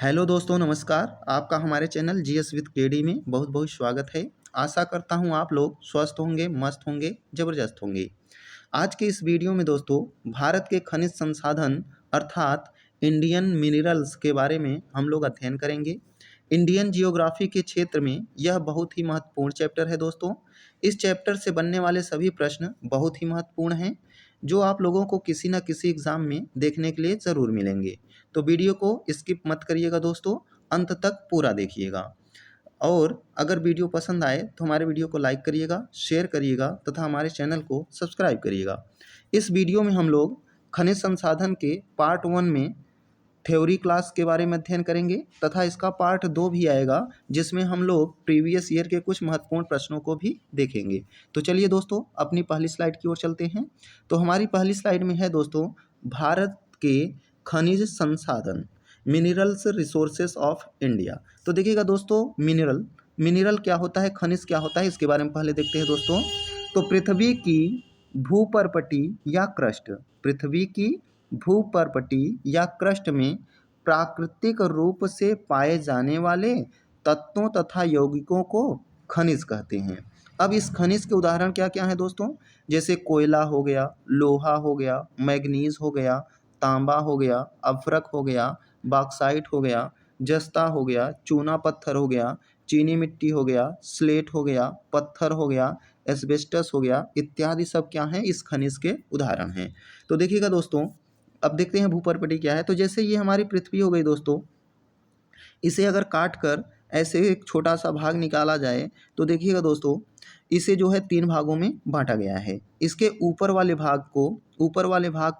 Hello दोस्तों, नमस्कार। आपका हमारे चैनल जीएस विद केडी में बहुत बहुत स्वागत है। आशा करता हूँ आप लोग स्वस्थ होंगे, मस्त होंगे, ज़बरदस्त होंगे। आज के इस वीडियो में दोस्तों भारत के खनिज संसाधन अर्थात इंडियन मिनरल्स के बारे में हम लोग अध्ययन करेंगे। इंडियन जियोग्राफी के क्षेत्र में यह बहुत ही महत्वपूर्ण चैप्टर है दोस्तों। इस चैप्टर से बनने वाले सभी प्रश्न बहुत ही महत्वपूर्ण हैं, जो आप लोगों को किसी न किसी एग्ज़ाम में देखने के लिए ज़रूर मिलेंगे। तो वीडियो को स्किप मत करिएगा दोस्तों, अंत तक पूरा देखिएगा। और अगर वीडियो पसंद आए तो हमारे वीडियो को लाइक करिएगा, शेयर करिएगा तथा हमारे चैनल को सब्सक्राइब करिएगा। इस वीडियो में हम लोग खनिज संसाधन के पार्ट 1 में थ्योरी क्लास के बारे में अध्ययन करेंगे तथा इसका पार्ट 2 भी आएगा, जिसमें हम लोग प्रीवियस ईयर के कुछ महत्वपूर्ण प्रश्नों को भी देखेंगे। तो चलिए दोस्तों अपनी पहली स्लाइड की ओर चलते हैं। तो हमारी पहली स्लाइड में है दोस्तों भारत के खनिज संसाधन, मिनरल्स रिसोर्सेस ऑफ इंडिया। तो देखिएगा दोस्तों, मिनरल क्या होता है, खनिज क्या होता है, इसके बारे में पहले देखते हैं दोस्तों। तो पृथ्वी की भूपर्पटी या क्रस्ट, पृथ्वी की भूपर्पटी या क्रस्ट में प्राकृतिक रूप से पाए जाने वाले तत्वों तथा यौगिकों को खनिज कहते हैं। अब इस खनिज के उदाहरण क्या क्या हैं दोस्तों, जैसे कोयला हो गया, लोहा हो गया, मैग्नीज हो गया, तांबा हो गया, अभ्रक हो गया, बॉक्साइट हो गया, जस्ता हो गया, चूना पत्थर हो गया, चीनी मिट्टी हो गया, स्लेट हो गया, पत्थर हो गया, एस्बेस्टस हो गया, इत्यादि सब क्या हैं, इस खनिज के उदाहरण हैं। तो देखिएगा दोस्तों, अब देखते हैं भूपर्पटी क्या है। तो जैसे ये हमारी पृथ्वी हो गई दोस्तों, इसे अगर काट कर ऐसे एक छोटा सा भाग निकाला जाए तो देखिएगा दोस्तों, इसे जो है 3 भागों में बांटा गया है। इसके ऊपर वाले भाग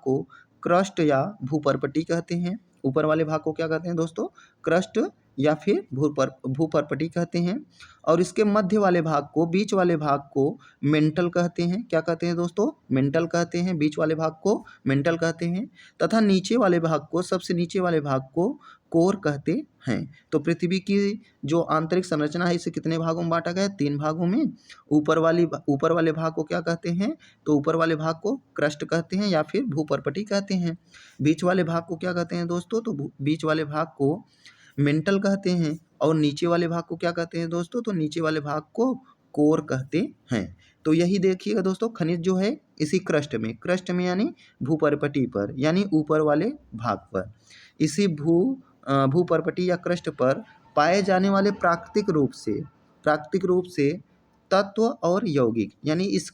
को क्रस्ट या भूपर्पटी कहते हैं। ऊपर वाले भाग को क्या कहते हैं दोस्तों, क्रस्ट या फिर भूपर्पटी कहते हैं। और इसके मध्य वाले भाग को, बीच वाले भाग को मेंटल कहते हैं। क्या कहते हैं दोस्तों, मेंटल कहते हैं। बीच वाले भाग को मेंटल कहते हैं तथा नीचे वाले भाग को, सबसे नीचे वाले भाग को कोर कहते हैं। तो पृथ्वी की जो आंतरिक संरचना है, इसे कितने भागों में बांटा गया है, 3 भागों में। ऊपर वाले भाग को क्या कहते हैं, तो ऊपर वाले भाग को क्रस्ट कहते हैं या फिर भूपर्पटी कहते हैं। बीच वाले भाग को क्या कहते हैं दोस्तों, तो बीच वाले भाग को मेंटल कहते हैं। और नीचे वाले भाग को क्या कहते हैं दोस्तों, तो नीचे वाले भाग को कोर कहते हैं। तो यही देखिएगा दोस्तों, खनिज जो है इसी क्रस्ट में यानी भूपर्पटी पर, यानी ऊपर वाले भाग पर, इसी भूपर्पटी या क्रस्ट पर पाए जाने वाले प्राकृतिक रूप से तत्व और यौगिक, यानी इस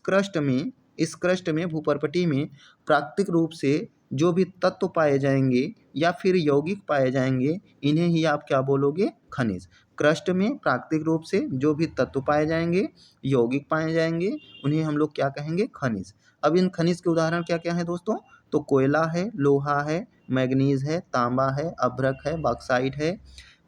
क्रस्ट में भूपर्पटी में प्राकृतिक रूप से जो भी तत्व पाए जाएंगे या फिर यौगिक पाए जाएंगे, इन्हें ही आप क्या बोलोगे, खनिज। क्रस्ट में प्राकृतिक रूप से जो भी तत्व पाए जाएंगे, यौगिक पाए जाएंगे, उन्हें हम लोग क्या कहेंगे, खनिज। अब इन खनिज के उदाहरण क्या क्या हैं दोस्तों, तो कोयला है, लोहा है, मैग्नीज है, तांबा है, अभ्रक है, बॉक्साइट है,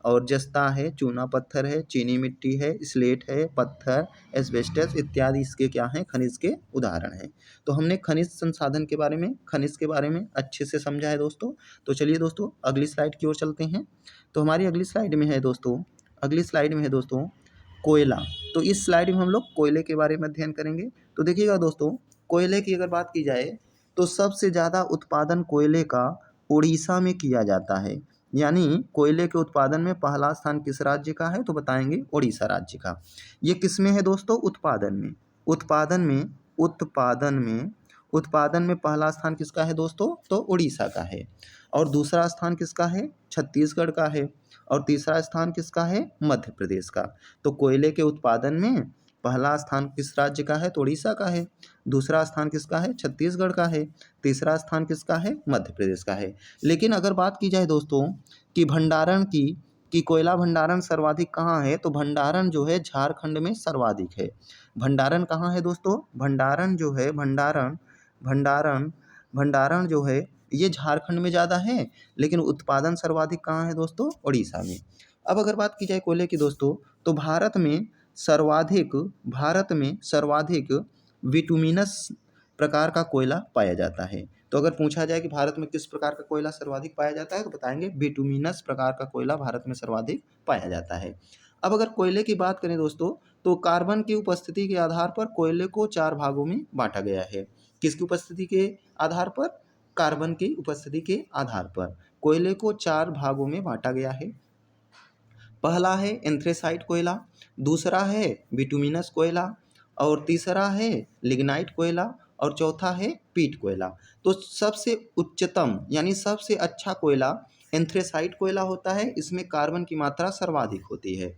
और जस्ता है, चूना पत्थर है, चीनी मिट्टी है, स्लेट है, पत्थर, एस्बेस्टस इत्यादि इसके क्या हैं, खनिज के उदाहरण हैं। तो हमने खनिज संसाधन के बारे में, खनिज के बारे में अच्छे से समझा है दोस्तों। तो चलिए दोस्तों अगली स्लाइड की ओर चलते हैं। तो हमारी अगली स्लाइड में है दोस्तों कोयला। तो इस स्लाइड में हम लोग कोयले के बारे में अध्ययन करेंगे। तो देखिएगा दोस्तों, कोयले की अगर बात की जाए तो सबसे ज़्यादा उत्पादन कोयले का उड़ीसा में किया जाता है। यानी कोयले के उत्पादन में पहला स्थान किस राज्य का है, तो बताएंगे उड़ीसा राज्य का। ये किस में है दोस्तों, उत्पादन में पहला स्थान किसका है दोस्तों, तो उड़ीसा का है। और दूसरा स्थान किसका है, छत्तीसगढ़ का है। और तीसरा स्थान किसका है, मध्य प्रदेश का। तो कोयले के उत्पादन में पहला स्थान किस राज्य का है, तो उड़ीसा का है। दूसरा स्थान किसका है, छत्तीसगढ़ का है। तीसरा स्थान किसका है, मध्य प्रदेश का है। लेकिन अगर बात की जाए दोस्तों कि भंडारण कि कोयला भंडारण सर्वाधिक कहाँ है, तो भंडारण जो है झारखंड में सर्वाधिक है। भंडारण कहाँ है दोस्तों, भंडारण जो है ये झारखंड में ज़्यादा है, लेकिन उत्पादन सर्वाधिक कहाँ है दोस्तों, उड़ीसा में। अब अगर बात की जाए कोयले की दोस्तों, तो भारत में सर्वाधिक विटुमिनस प्रकार का कोयला पाया जाता है। तो अगर पूछा जाए कि भारत में किस प्रकार का कोयला सर्वाधिक पाया जाता है, तो बताएंगे बिटुमिनस प्रकार का कोयला भारत में सर्वाधिक पाया जाता है। अब अगर कोयले की बात करें दोस्तों, तो कार्बन की उपस्थिति के आधार पर कोयले को 4 भागों में बांटा गया है। किसकी उपस्थिति के आधार पर, कार्बन की उपस्थिति के आधार पर कोयले को 4 भागों में बांटा गया है। पहला है एंथ्रेसाइट कोयला, दूसरा है बिटुमिनस कोयला, और तीसरा है लिग्नाइट कोयला, और चौथा है पीट कोयला। तो सबसे उच्चतम यानी सबसे अच्छा कोयला एंथ्रेसाइट कोयला होता है, इसमें कार्बन की मात्रा सर्वाधिक होती है।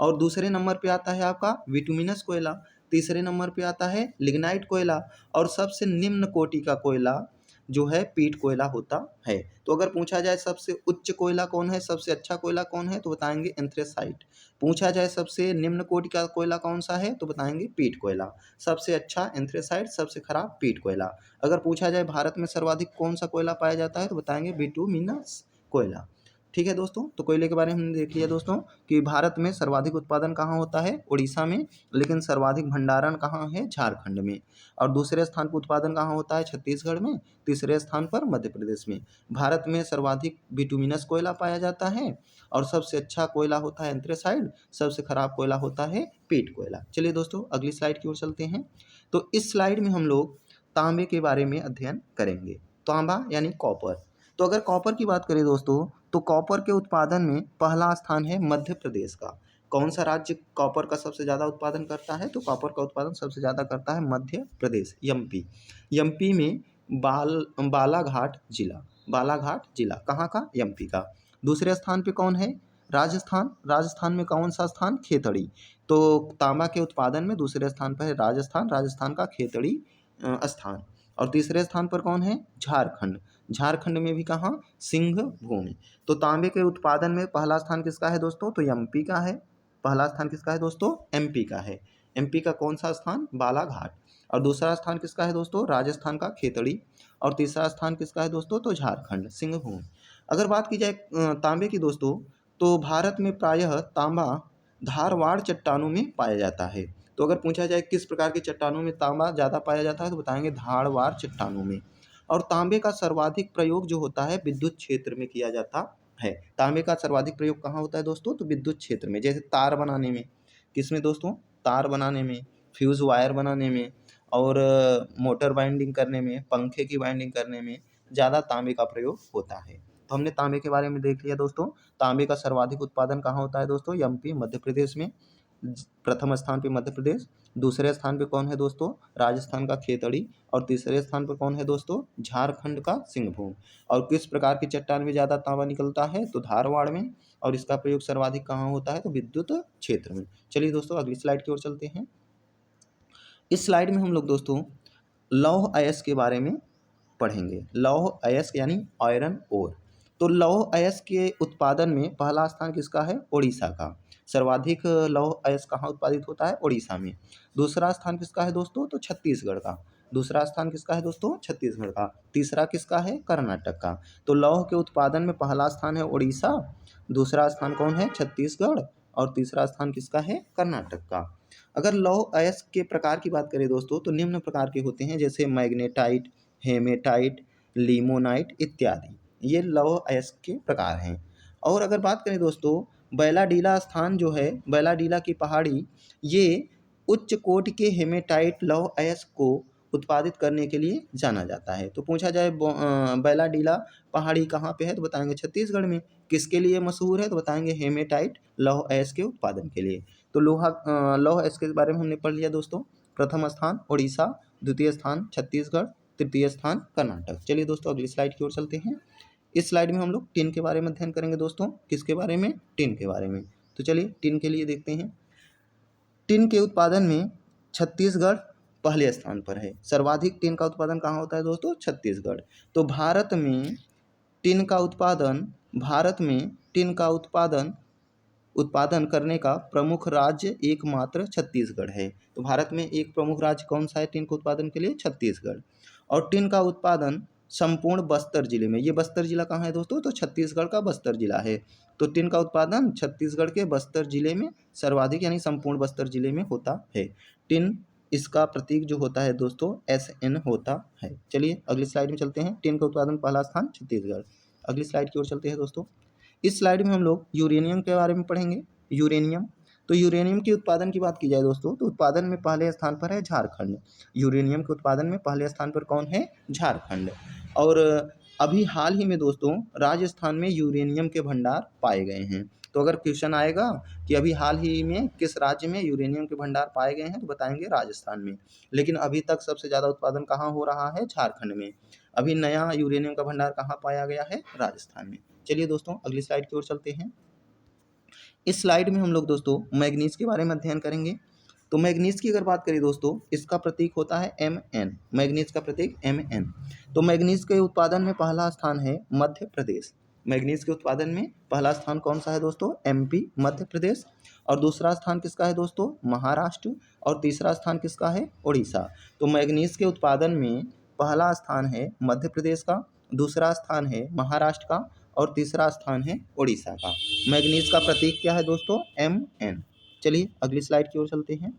और दूसरे नंबर पे आता है आपका बिटुमिनस कोयला, तीसरे नंबर पे आता है लिग्नाइट कोयला, और सबसे निम्न कोटि का कोयला जो है पीट कोयला होता है। तो अगर पूछा जाए सबसे उच्च कोयला कौन है, सबसे अच्छा कोयला कौन है, तो बताएंगे एंथ्रेसाइट। पूछा जाए सबसे निम्न कोटि का कोयला कौन सा है, तो बताएंगे पीट कोयला। सबसे अच्छा एंथ्रेसाइट, सबसे खराब पीट कोयला। अगर पूछा जाए भारत में सर्वाधिक कौन सा कोयला पाया जाता है, तो बताएंगे बिटुमिनस कोयला। ठीक है दोस्तों, तो कोयले के बारे में हमने देख लिया दोस्तों कि भारत में सर्वाधिक उत्पादन कहाँ होता है, उड़ीसा में, लेकिन सर्वाधिक भंडारण कहाँ है, झारखंड में। और दूसरे स्थान पर उत्पादन कहाँ होता है, छत्तीसगढ़ में। तीसरे स्थान पर मध्य प्रदेश में। भारत में सर्वाधिक बिटुमिनस कोयला पाया जाता है, और सबसे अच्छा कोयला होता है एंथ्रेसाइट, सबसे खराब कोयला होता है पीट कोयला। चलिए दोस्तों अगली स्लाइड की ओर चलते हैं। तो इस स्लाइड में हम लोग तांबे के बारे में अध्ययन करेंगे। तांबा यानी कॉपर। तो अगर कॉपर की बात करें दोस्तों, तो कॉपर के उत्पादन में पहला स्थान है मध्य प्रदेश का। कौन सा राज्य कॉपर का सबसे ज़्यादा उत्पादन करता है, तो कॉपर का उत्पादन सबसे ज़्यादा करता है मध्य प्रदेश, एमपी। एमपी में बालाघाट जिला, बालाघाट जिला कहाँ का, एमपी का। दूसरे स्थान पे कौन है, राजस्थान। राजस्थान में कौन सा स्थान, खेतड़ी। तो तांबा के उत्पादन में दूसरे स्थान पर है राजस्थान, राजस्थान का खेतड़ी स्थान। और तीसरे स्थान पर कौन है, झारखंड। झारखंड में भी कहाँ, सिंह भूमि। तो तांबे के उत्पादन में पहला स्थान किसका है दोस्तों, तो एमपी का है। पहला स्थान किसका है दोस्तों, एमपी का है। एमपी का कौन सा स्थान, बालाघाट। और दूसरा स्थान किसका है दोस्तों, राजस्थान का खेतड़ी। और तीसरा स्थान किसका है दोस्तों, तो झारखंड, सिंहभूम। अगर बात की जाए तांबे की दोस्तों, तो भारत में प्रायः तांबा धारवाड़ चट्टानों में पाया जाता है। तो अगर पूछा जाए किस प्रकार की चट्टानों में तांबा ज़्यादा पाया जाता है, तो बताएंगे धारवाड़ चट्टानों में। और तांबे का सर्वाधिक प्रयोग जो होता है विद्युत क्षेत्र में किया जाता है। तांबे का सर्वाधिक प्रयोग कहाँ होता है दोस्तों, तो विद्युत क्षेत्र में। जैसे तार बनाने में, किसमें दोस्तों, तार बनाने में, फ्यूज़ वायर बनाने में, और मोटर वाइंडिंग करने में, पंखे की वाइंडिंग करने में ज़्यादा तांबे का प्रयोग होता है। तो हमने तांबे के बारे में देख लिया दोस्तों। तांबे का सर्वाधिक उत्पादन कहाँ होता है दोस्तों, एमपी मध्य प्रदेश में। प्रथम स्थान पे मध्य प्रदेश, दूसरे स्थान पे कौन है दोस्तों, राजस्थान का खेतड़ी, और तीसरे स्थान पर कौन है दोस्तों, झारखंड का सिंहभूम। और किस प्रकार की चट्टान में ज़्यादा तांबा निकलता है, तो धारवाड़ में। और इसका प्रयोग सर्वाधिक कहाँ होता है, तो विद्युत क्षेत्र में। चलिए दोस्तों अगली स्लाइड की ओर चलते हैं। इस स्लाइड में हम लोग दोस्तों लौह अयस्क के बारे में पढ़ेंगे। लौह अयस्क यानी आयरन ओर। तो लौह अयस्क के उत्पादन में पहला स्थान किसका है, उड़ीसा का। सर्वाधिक लौह अयस्क कहाँ उत्पादित होता है, उड़ीसा में। दूसरा स्थान किसका है दोस्तों, तो छत्तीसगढ़ का। दूसरा स्थान किसका है दोस्तों, छत्तीसगढ़ का। तीसरा किसका है, कर्नाटक का। तो लौह के उत्पादन में पहला स्थान है उड़ीसा, दूसरा स्थान कौन है, छत्तीसगढ़, और तीसरा स्थान किसका है, कर्नाटक का। अगर लौह अयस्क के प्रकार की बात करें दोस्तों, तो निम्न प्रकार के होते हैं, जैसे मैग्नेटाइट, हेमेटाइट, लिमोनाइट इत्यादि। ये लौह अयस्क के प्रकार हैं। और अगर बात करें दोस्तों, बैलाडीला स्थान जो है, बैलाडीला की पहाड़ी, ये उच्च कोटि के हेमेटाइट लौह अयस्क को उत्पादित करने के लिए जाना जाता है। तो पूछा जाए बैलाडीला पहाड़ी कहाँ पे है, तो बताएंगे छत्तीसगढ़ में। किसके लिए मशहूर है, तो बताएंगे हेमेटाइट लौह अयस्क के उत्पादन के लिए। तो लौह अयस्क के बारे में हमने पढ़ लिया दोस्तों। प्रथम स्थान उड़ीसा, द्वितीय स्थान छत्तीसगढ़, तृतीय स्थान कर्नाटक। चलिए दोस्तों अगली स्लाइड की ओर चलते हैं। इस स्लाइड में हम लोग टिन के बारे में अध्ययन करेंगे दोस्तों। किसके बारे में, टिन के बारे में। तो चलिए टिन के लिए देखते हैं। टिन के उत्पादन में छत्तीसगढ़ पहले स्थान पर है। सर्वाधिक टिन का उत्पादन कहाँ होता है दोस्तों, छत्तीसगढ़। तो भारत में टिन का उत्पादन करने का प्रमुख राज्य एकमात्र छत्तीसगढ़ है। तो भारत में एक प्रमुख राज्य कौन सा है टिन के उत्पादन के लिए, छत्तीसगढ़। और टिन का उत्पादन संपूर्ण बस्तर जिले में, ये बस्तर जिला कहाँ है दोस्तों, तो छत्तीसगढ़ का बस्तर जिला है। तो टिन का उत्पादन छत्तीसगढ़ के बस्तर जिले में सर्वाधिक यानी संपूर्ण बस्तर जिले में होता है। टिन, इसका प्रतीक जो होता है दोस्तों SN होता है। चलिए अगली स्लाइड में चलते हैं। टिन का उत्पादन पहला स्थान छत्तीसगढ़। अगली स्लाइड की ओर चलते हैं दोस्तों। इस स्लाइड में हम लोग यूरेनियम के बारे में पढ़ेंगे। यूरेनियम, तो यूरेनियम के उत्पादन की बात की जाए दोस्तों, तो उत्पादन में पहले स्थान पर है झारखंड। यूरेनियम के उत्पादन में पहले स्थान पर कौन है, झारखंड। और अभी हाल ही में दोस्तों राजस्थान में यूरेनियम के भंडार पाए गए हैं। तो अगर क्वेश्चन आएगा कि अभी हाल ही में किस राज्य में यूरेनियम के भंडार पाए गए हैं, तो बताएंगे राजस्थान में। लेकिन अभी तक सबसे ज़्यादा उत्पादन कहाँ हो रहा है? झारखंड में। अभी नया यूरेनियम का भंडार कहाँ पाया गया है? राजस्थान में। चलिए दोस्तों अगली स्लाइड की ओर चलते हैं। इस स्लाइड में हम लोग दोस्तों मैग्नीज के बारे में अध्ययन करेंगे। तो मैग्नीज की अगर बात करें दोस्तों, इसका प्रतीक होता है Mn। मैग्नीज का प्रतीक Mn। तो मैग्नीज के उत्पादन में पहला स्थान है मध्य प्रदेश। मैग्नीज के उत्पादन में पहला स्थान कौन सा है दोस्तों? MP मध्य प्रदेश। और दूसरा स्थान किसका है दोस्तों? महाराष्ट्र। और तीसरा स्थान किसका है? उड़ीसा। तो मैग्नीज के उत्पादन में पहला स्थान है मध्य प्रदेश का, दूसरा स्थान है महाराष्ट्र का, और तीसरा स्थान है उड़ीसा का। मैग्नीज का प्रतीक क्या है दोस्तों? Mn। चलिए अगली स्लाइड की ओर चलते हैं।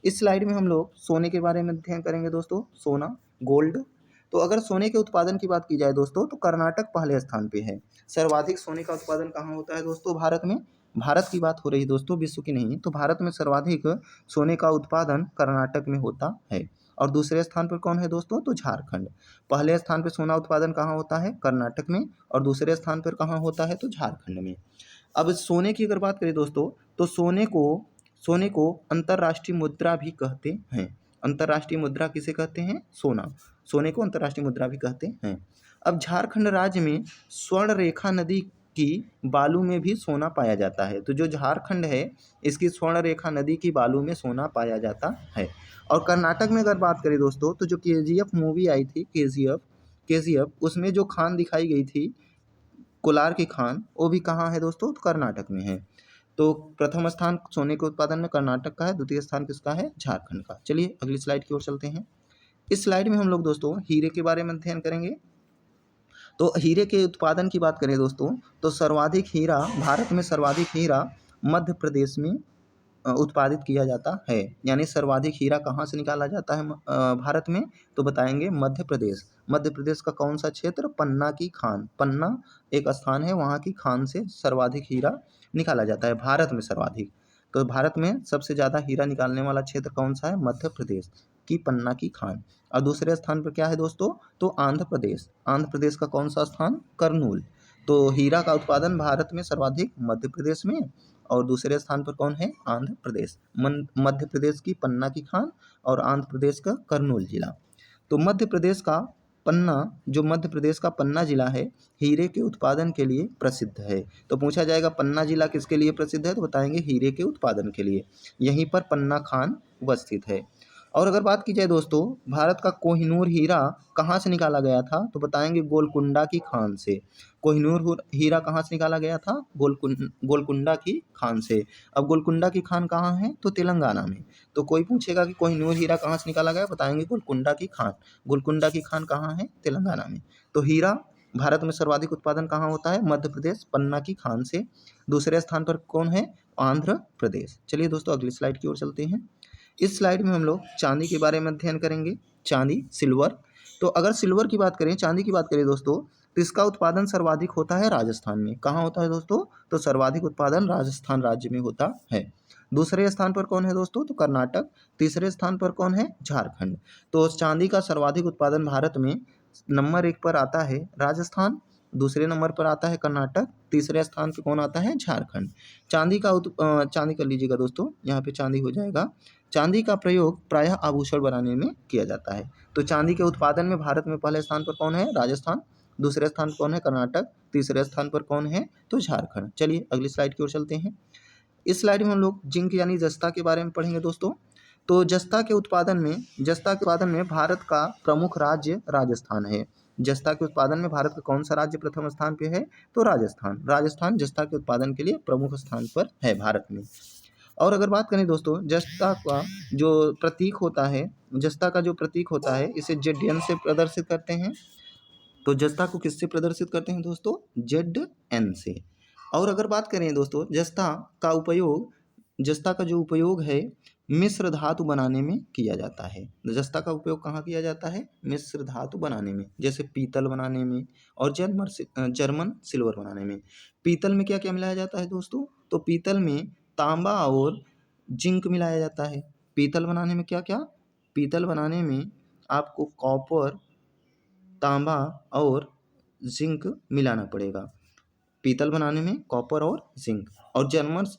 इस स्लाइड में हम लोग सोने के बारे में अध्ययन करेंगे दोस्तों। सोना, गोल्ड। तो अगर सोने के उत्पादन की बात की जाए दोस्तों, तो कर्नाटक पहले स्थान पे है। सर्वाधिक सोने का उत्पादन कहाँ होता है दोस्तों? भारत में। भारत की बात हो रही है दोस्तों, विश्व की नहीं। तो भारत में सर्वाधिक सोने का उत्पादन कर्नाटक में होता है। और दूसरे स्थान पर कौन है दोस्तों? तो झारखंड। पहले स्थान पर सोना उत्पादन कहाँ होता है? कर्नाटक में। और दूसरे स्थान पर कहाँ होता है? तो झारखंड में। अब सोने की अगर बात करें दोस्तों, तो सोने को अंतर्राष्ट्रीय मुद्रा भी कहते हैं। अंतर्राष्ट्रीय मुद्रा किसे कहते हैं? सोना। सोने को अंतर्राष्ट्रीय मुद्रा भी कहते हैं। अब झारखंड राज्य में स्वर्ण रेखा नदी की बालू में भी सोना पाया जाता है। तो जो झारखंड है, इसकी स्वर्ण रेखा नदी की बालू में सोना पाया जाता है। और कर्नाटक में अगर बात करें दोस्तों, तो जो KGF मूवी आई थी, KGF, उसमें जो खान दिखाई गई थी, कोलार की खान, वो भी कहाँ है दोस्तों? तो कर्नाटक में है। तो प्रथम स्थान सोने के उत्पादन में कर्नाटक का है, द्वितीय स्थान किसका है? झारखंड का। चलिए अगली स्लाइड की ओर चलते हैं। इस स्लाइड में हम लोग दोस्तों हीरे के बारे में अध्ययन करेंगे। तो हीरे के उत्पादन की बात करें दोस्तों, तो भारत में सर्वाधिक हीरा मध्य प्रदेश में उत्पादित किया जाता है। यानी सर्वाधिक हीरा कहाँ से निकाला जाता है भारत में? तो बताएंगे मध्य प्रदेश। मध्य प्रदेश का कौन सा क्षेत्र? पन्ना की खान। पन्ना एक स्थान है, वहाँ की खान से सर्वाधिक हीरा निकाला जाता है भारत में सर्वाधिक। तो भारत में सबसे ज़्यादा हीरा निकालने वाला क्षेत्र कौन सा है? मध्य प्रदेश की पन्ना की खान। और दूसरे स्थान पर क्या है दोस्तों? तो आंध्र प्रदेश। आंध्र प्रदेश का कौन सा स्थान? करनूल। तो हीरा का उत्पादन भारत में सर्वाधिक मध्य प्रदेश में, और दूसरे स्थान पर कौन है? आंध्र प्रदेश। मध्य प्रदेश की पन्ना की खान और आंध्र प्रदेश का करनूल जिला। तो मध्य प्रदेश का पन्ना जिला है, हीरे के उत्पादन के लिए प्रसिद्ध है। तो पूछा जाएगा पन्ना जिला किसके लिए प्रसिद्ध है? तो बताएंगे हीरे के उत्पादन के लिए। यहीं पर पन्ना खान उपस्थित है। और अगर बात की जाए दोस्तों, भारत का कोहिनूर हीरा कहाँ से निकाला गया था? तो बताएंगे गोलकुंडा की खान से। कोहिनूर हीरा कहाँ से निकाला गया था? गोलकुंडा की खान से। अब गोलकुंडा की खान कहाँ है? तो तेलंगाना में। तो कोई पूछेगा कि कोहिनूर हीरा कहाँ से निकाला गया, बताएंगे गोलकुंडा की खान। गोलकुंडा की खान कहाँ है? तेलंगाना में। तो हीरा भारत में सर्वाधिक उत्पादन कहाँ होता है? मध्य प्रदेश, पन्ना की खान से। दूसरे स्थान पर कौन है? आंध्र प्रदेश। चलिए दोस्तों अगली स्लाइड की ओर चलते हैं। इस स्लाइड में हम लोग चांदी के बारे में अध्ययन करेंगे। चांदी, सिल्वर। तो अगर सिल्वर की बात करें, चांदी की बात करें दोस्तों, तो इसका उत्पादन सर्वाधिक होता है राजस्थान में। कहाँ होता है दोस्तों? तो सर्वाधिक उत्पादन राजस्थान राज्य में होता है। दूसरे स्थान पर कौन है दोस्तों? तो कर्नाटक। तीसरे स्थान पर कौन है? झारखंड। तो चांदी का सर्वाधिक उत्पादन भारत में नंबर 1 पर आता है राजस्थान, दूसरे नंबर पर आता है कर्नाटक, तीसरे स्थान पर कौन आता है? झारखंड। चांदी कर लीजिएगा दोस्तों, यहाँ पे चांदी हो जाएगा। चांदी का प्रयोग प्रायः आभूषण बनाने में किया जाता है। तो चांदी के उत्पादन में भारत में पहले स्थान पर कौन है? राजस्थान। दूसरे स्थान पर कौन है? कर्नाटक। तीसरे स्थान पर कौन है? तो झारखंड। चलिए अगली स्लाइड की ओर चलते हैं। इस स्लाइड में हम लोग जिंक यानी जस्ता के बारे में पढ़ेंगे दोस्तों। तो जस्ता के उत्पादन में भारत का प्रमुख राज्य राजस्थान है। जस्ता के उत्पादन में भारत का कौन सा राज्य प्रथम स्थान पे है? तो राजस्थान जस्ता के उत्पादन के लिए प्रमुख स्थान पर है भारत में। और अगर बात करें दोस्तों, जस्ता का जो प्रतीक होता है, इसे ZN से प्रदर्शित करते हैं। तो जस्ता को किससे प्रदर्शित करते हैं दोस्तों? ZN से। और अगर बात करें दोस्तों, जस्ता का जो उपयोग है मिश्र धातु बनाने में किया जाता है। जस्ता का उपयोग कहाँ किया जाता है? मिश्र धातु बनाने में, जैसे पीतल बनाने में और जर्मन सिल्वर बनाने में। पीतल में क्या क्या मिलाया जाता है दोस्तों? तो पीतल में तांबा और जिंक मिलाया जाता है। पीतल बनाने में क्या क्या? पीतल बनाने में आपको कॉपर, तांबा और जिंक मिलाना पड़ेगा। पीतल बनाने में कॉपर और जिंक, और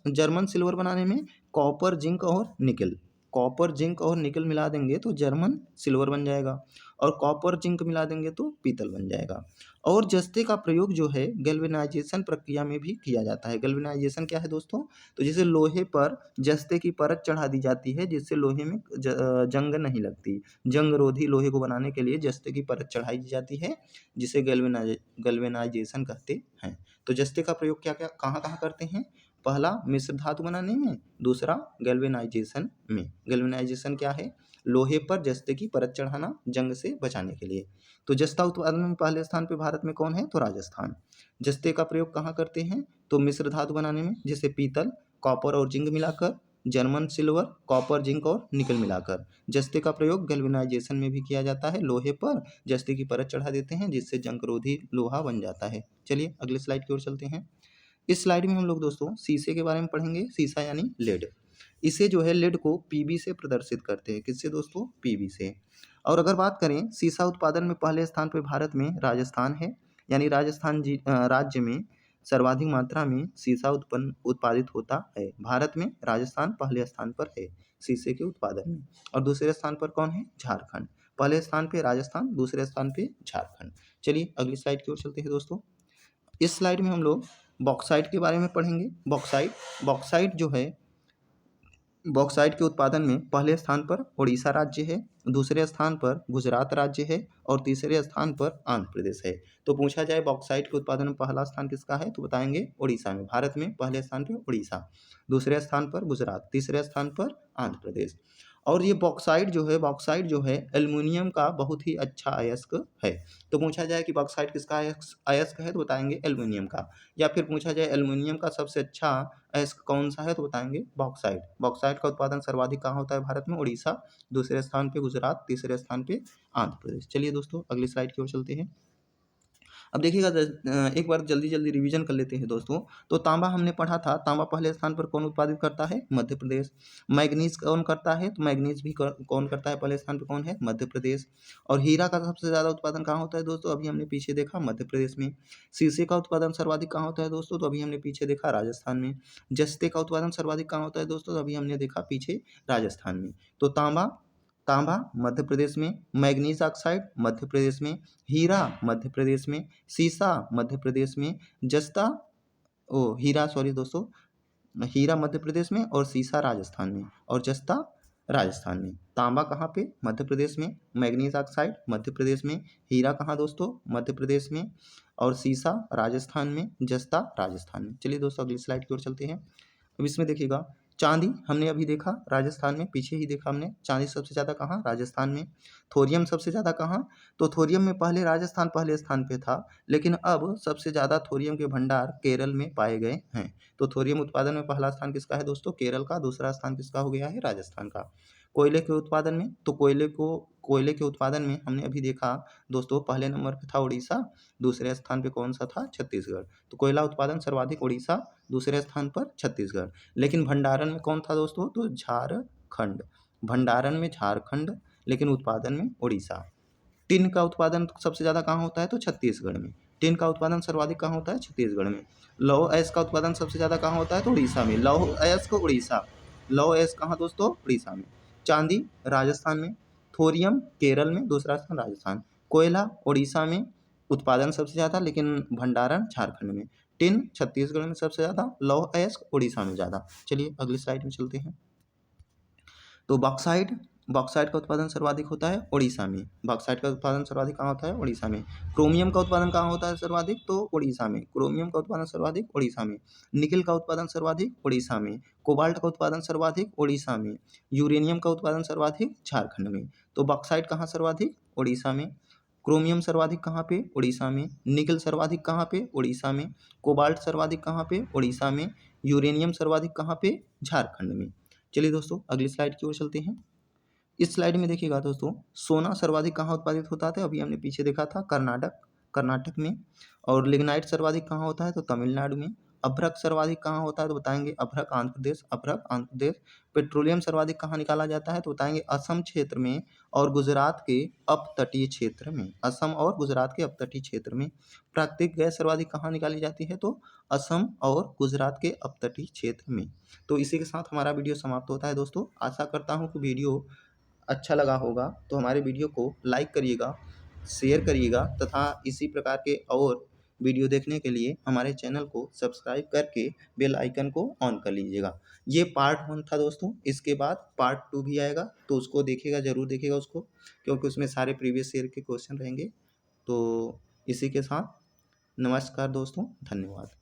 जर्मन सिल्वर बनाने में कॉपर, जिंक और निकल। कॉपर, जिंक और निकल मिला देंगे तो जर्मन सिल्वर बन जाएगा, और कॉपर जिंक मिला देंगे तो पीतल बन जाएगा। और जस्ते का प्रयोग जो है गैल्वेनाइजेशन प्रक्रिया में भी किया जाता है। गैल्वेनाइजेशन क्या है दोस्तों? तो जैसे लोहे पर जस्ते की परत चढ़ा दी जाती है जिससे लोहे में जंग नहीं लगती। जंग रोधी लोहे को बनाने के लिए जस्ते की परत चढ़ाई जाती है, जिसे गैल्वेनाइजेशन कहते हैं। तो जस्ते का प्रयोग क्या क्या कहाँ कहाँ करते हैं? पहला मिश्र धातु बनाने में, दूसरा गैल्वेनाइजेशन में। गैल्वेनाइजेशन क्या है? लोहे पर जस्ते की परत चढ़ाना जंग से बचाने के लिए। तो जस्ता उत्पादन में पहले स्थान पे भारत में कौन है? तो राजस्थान। जस्ते का प्रयोग कहाँ करते हैं? तो मिश्र धातु बनाने में, जैसे पीतल, कॉपर और जिंक मिलाकर, जर्मन सिल्वर, कॉपर, जिंक और निकल मिलाकर। जस्ते का प्रयोग गैल्वेनाइजेशन में भी किया जाता है। लोहे पर जस्ते की परत चढ़ा देते हैं जिससे जंगरोधी लोहा बन जाता है। चलिए अगले स्लाइड की ओर चलते हैं। इस स्लाइड में हम लोग दोस्तों शीशे के बारे में पढ़ेंगे। शीशा यानी लेड। इसे जो है लेड को पीबी से प्रदर्शित करते हैं। किससे दोस्तों? पीबी से। और अगर बात करें शीशा उत्पादन में पहले स्थान पर भारत में राजस्थान है, यानी राजस्थान राज्य में सर्वाधिक मात्रा में शीशा उत्पादित होता है। भारत में राजस्थान पहले स्थान पर है शीशे के उत्पादन में। और दूसरे स्थान पर कौन है? झारखंड। पहले स्थान पे राजस्थान, दूसरे स्थान पे झारखंड। चलिए अगली स्लाइड की ओर चलते हैं दोस्तों। इस स्लाइड में हम लोग बॉक्साइट के बारे में पढ़ेंगे। बॉक्साइट जो है, बॉक्साइट के उत्पादन में पहले स्थान पर उड़ीसा राज्य है, दूसरे स्थान पर गुजरात राज्य है, और तीसरे स्थान पर आंध्र प्रदेश है। तो पूछा जाए बॉक्साइट के उत्पादन में पहला स्थान किसका है, तो बताएंगे उड़ीसा में। भारत में पहले स्थान पर उड़ीसा, दूसरे स्थान पर गुजरात, तीसरे स्थान पर आंध्र प्रदेश। और ये बॉक्साइट जो है एल्युमिनियम का बहुत ही अच्छा अयस्क है। तो पूछा जाए कि बॉक्साइट किसका अयस्क है, तो बताएंगे एल्युमिनियम का। या फिर पूछा जाए एल्युमिनियम का सबसे अच्छा अयस्क कौन सा है, तो बताएंगे बॉक्साइट। बॉक्साइट का उत्पादन सर्वाधिक कहाँ होता है भारत में? उड़ीसा, दूसरे स्थान पे गुजरात, तीसरे स्थान पे आंध्र प्रदेश। चलिए दोस्तों अगली स्लाइड की ओर चलते हैं। अब देखिएगा एक बार जल्दी जल्दी रिवीजन कर लेते हैं दोस्तों। तो तांबा हमने पढ़ा था, तांबा पहले स्थान पर कौन उत्पादित करता है? मध्य प्रदेश। मैग्नीज कौन करता है? तो मैग्नीज भी कौन करता है? पहले स्थान पर कौन है? मध्य प्रदेश। और हीरा का सबसे ज़्यादा उत्पादन कहाँ होता है दोस्तों? अभी हमने पीछे देखा मध्य प्रदेश में। शीशे का उत्पादन सर्वाधिक कहाँ होता है दोस्तों? तो अभी हमने पीछे देखा राजस्थान में। जस्ते का उत्पादन सर्वाधिक कहाँ होता है दोस्तों? तो अभी हमने देखा पीछे राजस्थान में। तो तांबा मध्य प्रदेश में, मैग्नीज ऑक्साइड मध्य प्रदेश में, हीरा मध्य प्रदेश में, शीशा मध्य प्रदेश में, हीरा मध्य प्रदेश में, और शीशा राजस्थान में, और जस्ता राजस्थान में। तांबा कहाँ पे? मध्य प्रदेश में। मैग्नीज ऑक्साइड मध्य प्रदेश में। हीरा कहाँ दोस्तों? मध्य प्रदेश में। और शीशा राजस्थान में, जस्ता राजस्थान में। चलिए दोस्तों अगली स्लाइड की ओर चलते हैं। अब इसमें देखिएगा चांदी हमने अभी देखा राजस्थान में, पीछे ही देखा हमने। चांदी सबसे ज़्यादा कहाँ? राजस्थान में। थोरियम सबसे ज़्यादा कहाँ? तो थोरियम में पहले राजस्थान पहले स्थान पे था, लेकिन अब सबसे ज़्यादा थोरियम के भंडार केरल में पाए गए हैं। तो थोरियम उत्पादन में पहला स्थान किसका है दोस्तों? केरल का। दूसरा स्थान किसका हो गया है? राजस्थान का। कोयले के उत्पादन में, तो कोयले के उत्पादन में हमने अभी देखा दोस्तों पहले नंबर पे था उड़ीसा, दूसरे स्थान पे कौन सा था? छत्तीसगढ़। तो कोयला उत्पादन सर्वाधिक उड़ीसा, दूसरे स्थान पर छत्तीसगढ़। लेकिन भंडारण में कौन था दोस्तों? तो झारखंड। भंडारण में झारखंड, लेकिन उत्पादन में उड़ीसा। टिन का उत्पादन सबसे ज़्यादा कहाँ होता है? तो छत्तीसगढ़ में। टिन का उत्पादन सर्वाधिक कहाँ होता है? छत्तीसगढ़ में। लौह अयस्क का उत्पादन सबसे ज़्यादा कहाँ होता है? तो उड़ीसा में। लौह अयस्क उड़ीसा। लौह अयस्क कहाँ दोस्तों? उड़ीसा में। चांदी राजस्थान में। थोरियम केरल में, दूसरा स्थान राजस्थान। कोयला उड़ीसा में, उत्पादन सबसे ज़्यादा, लेकिन भंडारण झारखंड में। टिन छत्तीसगढ़ में सबसे ज़्यादा, लौह अयस्क उड़ीसा में ज़्यादा। चलिए अगली स्लाइड में चलते हैं। तो बॉक्साइट का उत्पादन सर्वाधिक होता है उड़ीसा में। बॉक्साइट का उत्पादन सर्वाधिक कहाँ होता है? उड़ीसा में। क्रोमियम का उत्पादन कहाँ होता है सर्वाधिक? तो उड़ीसा में। क्रोमियम का उत्पादन सर्वाधिक उड़ीसा में। निकल का उत्पादन सर्वाधिक उड़ीसा में। कोबाल्ट का उत्पादन सर्वाधिक उड़ीसा में। यूरेनियम का उत्पादन सर्वाधिक झारखंड में। तो बॉक्साइट कहाँ सर्वाधिक? उड़ीसा में। क्रोमियम सर्वाधिक कहाँ पे? उड़ीसा में। निकल सर्वाधिक कहाँ पे? उड़ीसा में। कोबाल्ट सर्वाधिक कहाँ पे? उड़ीसा में। यूरेनियम सर्वाधिक कहाँ पे? झारखंड में। चलिए दोस्तों अगली स्लाइड की ओर चलते हैं। इस स्लाइड में देखिएगा दोस्तों सोना सर्वाधिक कहाँ उत्पादित होता था? अभी हमने पीछे देखा था कर्नाटक में। और लिग्नाइट सर्वाधिक कहाँ होता है? तो तमिलनाडु में। अभ्रक सर्वाधिक कहाँ होता है तो बताएंगे अभ्रक आंध्र प्रदेश, अभ्रक आंध्र प्रदेश। पेट्रोलियम सर्वाधिक कहाँ निकाला जाता है तो बताएंगे असम क्षेत्र में और गुजरात के अपतटीय क्षेत्र में, असम और गुजरात के अपतटीय क्षेत्र में। प्राकृतिक गैस सर्वाधिक कहाँ निकाली जाती है तो असम और गुजरात के अपतटीय क्षेत्र में। तो इसी के साथ हमारा वीडियो समाप्त होता है दोस्तों। आशा करता हूँ कि वीडियो अच्छा लगा होगा, तो हमारे वीडियो को लाइक करिएगा, शेयर करिएगा तथा इसी प्रकार के और वीडियो देखने के लिए हमारे चैनल को सब्सक्राइब करके बेल आइकन को ऑन कर लीजिएगा। ये पार्ट 1 था दोस्तों, इसके बाद पार्ट 2 भी आएगा, तो उसको देखिएगा, ज़रूर देखिएगा उसको, क्योंकि उसमें सारे प्रीवियस ईयर के क्वेश्चन रहेंगे। तो इसी के साथ नमस्कार दोस्तों, धन्यवाद।